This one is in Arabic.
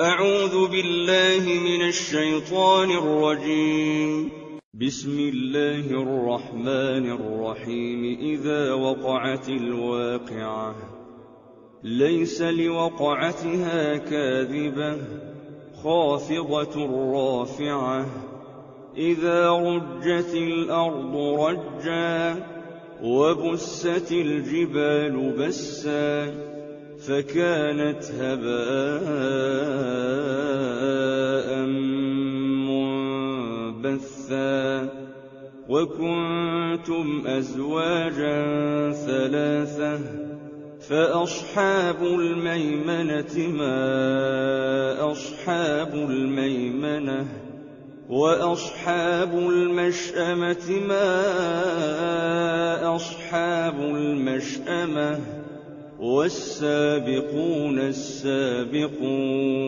أعوذ بالله من الشيطان الرجيم. بسم الله الرحمن الرحيم. إذا وقعت الواقعة ليس لوقعتها كاذبة خافضة رافعة إذا رجت الأرض رجا وبست الجبال بسا فكانت هباء منبثا وكنتم أزواجا ثلاثة فأصحاب الميمنة ما أصحاب الميمنة وأصحاب المشأمة ما أصحاب المشأمة والسابقون السابقون